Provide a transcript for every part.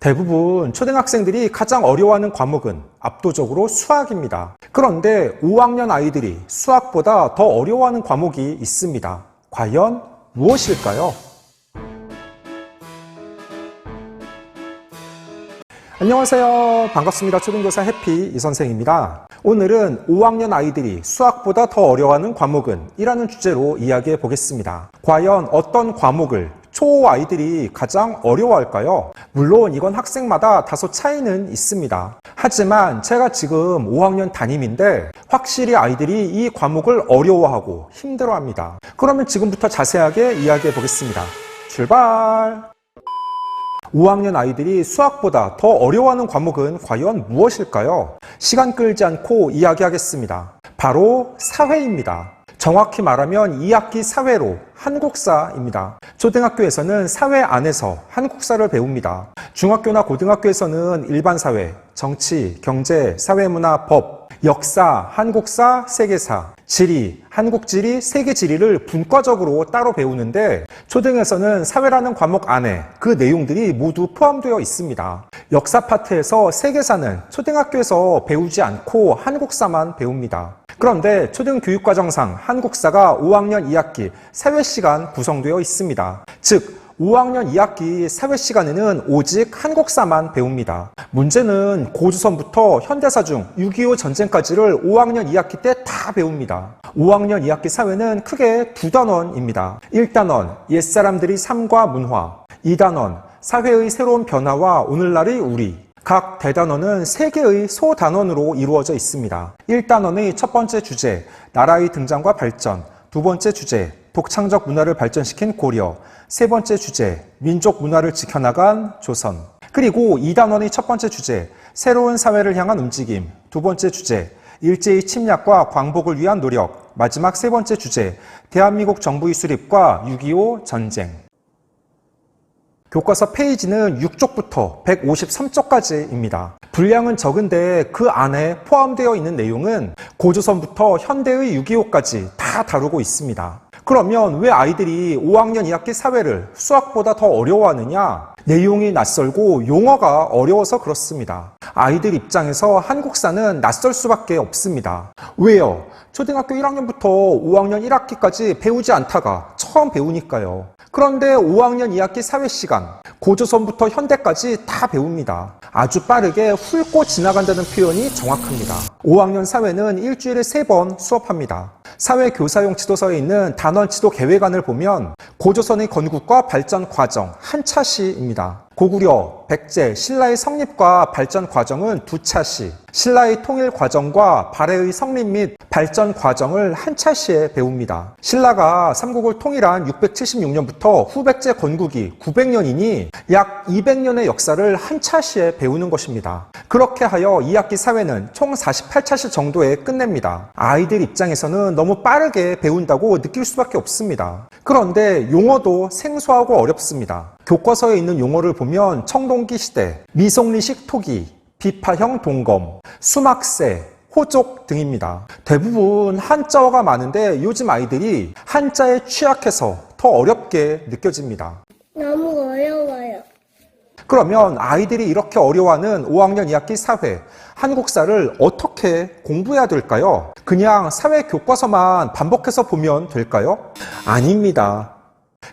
대부분 초등학생들이 가장 어려워하는 과목은 압도적으로 수학입니다. 그런데 5학년 아이들이 수학보다 더 어려워하는 과목이 있습니다. 과연 무엇일까요? 안녕하세요. 반갑습니다. 초등교사 해피 이선생입니다. 오늘은 5학년 아이들이 수학보다 더 어려워하는 과목은 이라는 주제로 이야기해 보겠습니다. 과연 어떤 과목을 초5 아이들이 가장 어려워할까요? 물론 이건 학생마다 다소 차이는 있습니다. 하지만 제가 지금 5학년 담임인데 확실히 아이들이 이 과목을 어려워하고 힘들어합니다. 그러면 지금부터 자세하게 이야기해 보겠습니다. 출발! 5학년 아이들이 수학보다 더 어려워하는 과목은 과연 무엇일까요? 시간 끌지 않고 이야기하겠습니다. 바로 사회입니다. 정확히 말하면 2학기 사회로 한국사입니다. 초등학교에서는 사회 안에서 한국사를 배웁니다. 중학교나 고등학교에서는 일반 사회, 정치, 경제, 사회문화, 법, 역사, 한국사, 세계사, 지리, 한국지리, 세계지리를 분과적으로 따로 배우는데 초등에서는 사회라는 과목 안에 그 내용들이 모두 포함되어 있습니다. 역사 파트에서 세계사는 초등학교에서 배우지 않고 한국사만 배웁니다. 그런데 초등교육과정상 한국사가 5학년 2학기 사회시간 구성되어 있습니다. 즉 5학년 2학기 사회시간에는 오직 한국사만 배웁니다. 문제는 고조선부터 현대사 중 6.25 전쟁까지를 5학년 2학기 때 다 배웁니다. 5학년 2학기 사회는 크게 두 단원입니다. 1단원, 옛사람들의 삶과 문화. 2단원, 사회의 새로운 변화와 오늘날의 우리. 각 대단원은 3개의 소단원으로 이루어져 있습니다. 1단원의 첫 번째 주제, 나라의 등장과 발전. 두 번째 주제, 독창적 문화를 발전시킨 고려. 세 번째 주제, 민족 문화를 지켜나간 조선. 그리고 2단원의 첫 번째 주제, 새로운 사회를 향한 움직임. 두 번째 주제, 일제의 침략과 광복을 위한 노력. 마지막 세 번째 주제, 대한민국 정부의 수립과 6.25 전쟁. 교과서 페이지는 6쪽부터 153쪽까지입니다. 분량은 적은데 그 안에 포함되어 있는 내용은 고조선부터 현대의 6.25까지 다 다루고 있습니다. 그러면 왜 아이들이 5학년 2학기 사회를 수학보다 더 어려워하느냐? 내용이 낯설고 용어가 어려워서 그렇습니다. 아이들 입장에서 한국사는 낯설 수밖에 없습니다. 왜요? 초등학교 1학년부터 5학년 1학기까지 배우지 않다가 처음 배우니까요. 그런데 5학년 2학기 사회시간, 고조선부터 현대까지 다 배웁니다. 아주 빠르게 훑고 지나간다는 표현이 정확합니다. 5학년 사회는 일주일에 3번 수업합니다. 사회교사용 지도서에 있는 단원지도 계획안을 보면 고조선의 건국과 발전 과정 한 차시입니다. 고구려, 백제, 신라의 성립과 발전 과정은 2차시, 신라의 통일 과정과 발해의 성립 및 발전 과정을 한 차시에 배웁니다. 신라가 삼국을 통일한 676년부터 후백제 건국이 900년이니 약 200년의 역사를 한 차시에 배우는 것입니다. 그렇게 하여 2학기 사회는 총 48차시 정도에 끝냅니다. 아이들 입장에서는 너무 빠르게 배운다고 느낄 수밖에 없습니다. 그런데 용어도 생소하고 어렵습니다. 교과서에 있는 용어를 보면 청동기 시대, 미송리식 토기, 비파형 동검, 수막세, 호족 등입니다. 대부분 한자어가 많은데 요즘 아이들이 한자에 취약해서 더 어렵게 느껴집니다. 너무 어려워요. 그러면 아이들이 이렇게 어려워하는 5학년 2학기 사회, 한국사를 어떻게 공부해야 될까요? 그냥 사회 교과서만 반복해서 보면 될까요? 아닙니다.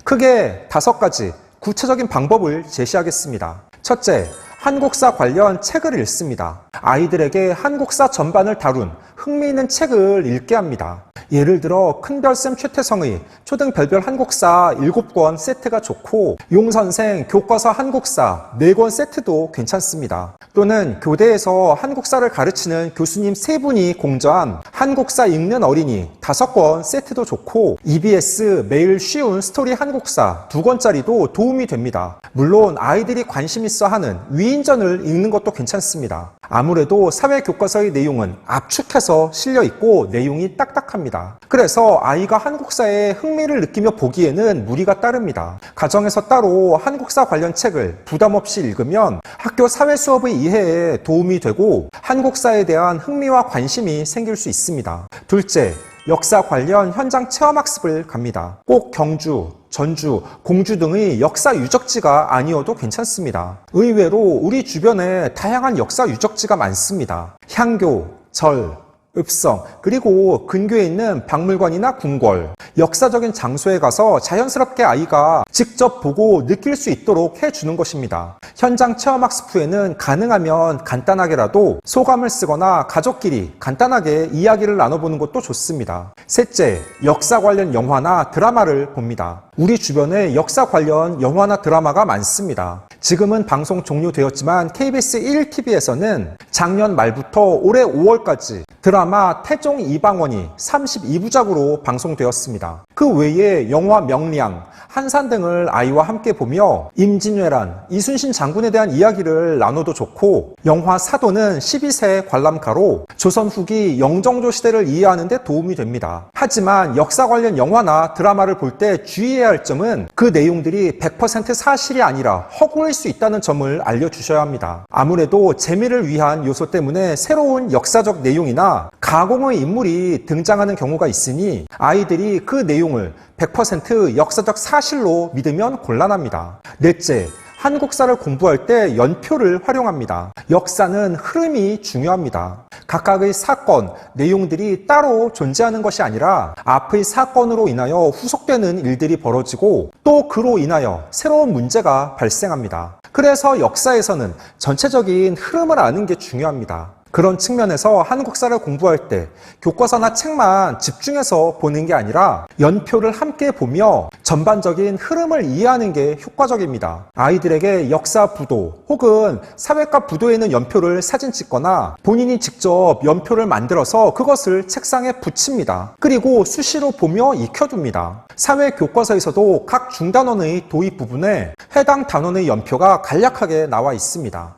크게 5가지 구체적인 방법을 제시하겠습니다. 첫째, 한국사 관련 책을 읽습니다. 아이들에게 한국사 전반을 다룬 흥미있는 책을 읽게 합니다. 예를 들어 큰별쌤 최태성의 초등별별 한국사 7권 세트가 좋고 용선생 교과서 한국사 4권 세트도 괜찮습니다. 또는 교대에서 한국사를 가르치는 교수님 3분이 공저한 한국사 읽는 어린이 5권 세트도 좋고 EBS 매일 쉬운 스토리 한국사 2권짜리도 도움이 됩니다. 물론 아이들이 관심 있어 하는 위인전을 읽는 것도 괜찮습니다. 아무래도 사회교과서의 내용은 압축해서 실려 있고 내용이 딱딱합니다. 그래서 아이가 한국사에 흥미를 느끼며 보기에는 무리가 따릅니다. 가정에서 따로 한국사 관련 책을 부담 없이 읽으면 학교 사회 수업의 이해에 도움이 되고 한국사에 대한 흥미와 관심이 생길 수 있습니다. 둘째, 역사 관련 현장 체험학습을 갑니다. 꼭 경주, 전주, 공주 등의 역사 유적지가 아니어도 괜찮습니다. 의외로 우리 주변에 다양한 역사 유적지가 많습니다. 향교, 절, 읍성, 그리고 근교에 있는 박물관이나 궁궐, 역사적인 장소에 가서 자연스럽게 아이가 직접 보고 느낄 수 있도록 해주는 것입니다. 현장 체험학습 후에는 가능하면 간단하게라도 소감을 쓰거나 가족끼리 간단하게 이야기를 나눠보는 것도 좋습니다. 셋째, 역사 관련 영화나 드라마를 봅니다. 우리 주변에 역사 관련 영화나 드라마가 많습니다. 지금은 방송 종료되었지만 KBS 1TV에서는 작년 말부터 올해 5월까지 드라마 태종 이방원이 32부작으로 방송되었습니다. 그 외에 영화 명량, 한산 등을 아이와 함께 보며 임진왜란, 이순신 장군에 대한 이야기를 나눠도 좋고, 영화 사도는 12세 관람가로 조선 후기 영정조 시대를 이해하는 데 도움이 됩니다. 하지만 역사 관련 영화나 드라마를 볼 때 주의해야 할 점은 그 내용들이 100% 사실이 아니라 허구일 수 있다는 점을 알려주셔야 합니다. 아무래도 재미를 위한 요소 때문에 새로운 역사적 내용이나 가공의 인물이 등장하는 경우가 있으니 아이들이 그 내용을 100% 역사적 사실로 믿으면 곤란합니다. 넷째, 한국사를 공부할 때 연표를 활용합니다. 역사는 흐름이 중요합니다. 각각의 사건, 내용들이 따로 존재하는 것이 아니라 앞의 사건으로 인하여 후속되는 일들이 벌어지고 또 그로 인하여 새로운 문제가 발생합니다. 그래서 역사에서는 전체적인 흐름을 아는 게 중요합니다. 그런 측면에서 한국사를 공부할 때 교과서나 책만 집중해서 보는 게 아니라 연표를 함께 보며 전반적인 흐름을 이해하는 게 효과적입니다. 아이들에게 역사 부도 혹은 사회과 부도에 있는 연표를 사진 찍거나 본인이 직접 연표를 만들어서 그것을 책상에 붙입니다. 그리고 수시로 보며 익혀둡니다. 사회 교과서에서도 각 중단원의 도입 부분에 해당 단원의 연표가 간략하게 나와 있습니다.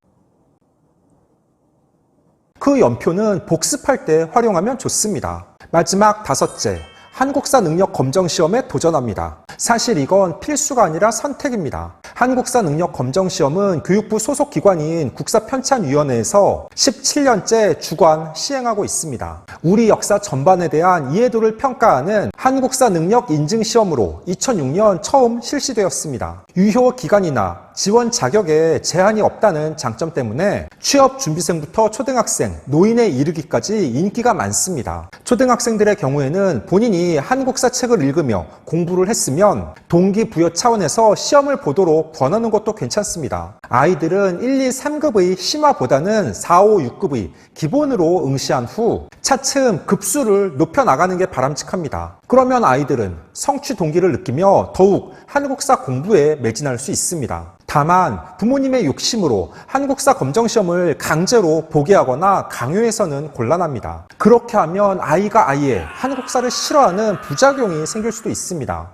그 연표는 복습할 때 활용하면 좋습니다. 마지막 다섯째, 한국사 능력 검정 시험에 도전합니다. 사실 이건 필수가 아니라 선택입니다. 한국사 능력 검정 시험은 교육부 소속 기관인 국사편찬위원회에서 17년째 주관 시행하고 있습니다. 우리 역사 전반에 대한 이해도를 평가하는 한국사 능력 인증 시험으로 2006년 처음 실시되었습니다. 유효 기간이나 지원 자격에 제한이 없다는 장점 때문에 취업 준비생부터 초등학생, 노인에 이르기까지 인기가 많습니다. 초등학생들의 경우에는 본인이 한국사 책을 읽으며 공부를 했으면 동기부여 차원에서 시험을 보도록 권하는 것도 괜찮습니다. 아이들은 1, 2, 3급의 심화보다는 4, 5, 6급의 기본으로 응시한 후 차츰 급수를 높여나가는 게 바람직합니다. 그러면 아이들은 성취 동기를 느끼며 더욱 한국사 공부에 매진할 수 있습니다. 다만 부모님의 욕심으로 한국사 검정시험을 강제로 보게 하거나 강요해서는 곤란합니다. 그렇게 하면 아이가 아예 한국사를 싫어하는 부작용이 생길 수도 있습니다.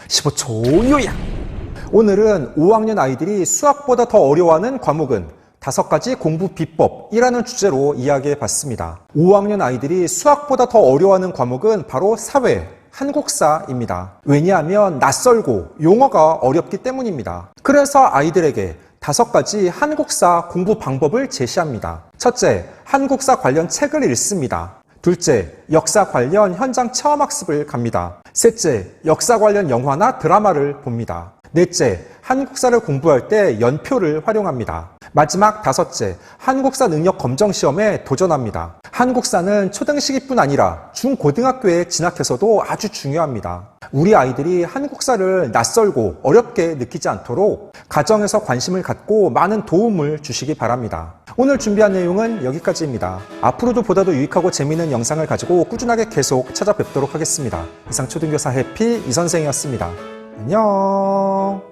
15초 요약! 오늘은 5학년 아이들이 수학보다 더 어려워하는 과목은 5가지 공부 비법이라는 주제로 이야기해 봤습니다. 5학년 아이들이 수학보다 더 어려워하는 과목은 바로 사회, 한국사입니다. 왜냐하면 낯설고 용어가 어렵기 때문입니다. 그래서 아이들에게 5가지 한국사 공부 방법을 제시합니다. 첫째, 한국사 관련 책을 읽습니다. 둘째, 역사 관련 현장 체험학습을 갑니다. 셋째, 역사 관련 영화나 드라마를 봅니다. 넷째, 한국사를 공부할 때 연표를 활용합니다. 마지막 5째, 한국사 능력 검정 시험에 도전합니다. 한국사는 초등시기뿐 아니라 중고등학교에 진학해서도 아주 중요합니다. 우리 아이들이 한국사를 낯설고 어렵게 느끼지 않도록 가정에서 관심을 갖고 많은 도움을 주시기 바랍니다. 오늘 준비한 내용은 여기까지입니다. 앞으로도 보다 더 유익하고 재미있는 영상을 가지고 꾸준하게 계속 찾아뵙도록 하겠습니다. 이상 초등교사 해피 이선생이었습니다. 안녕.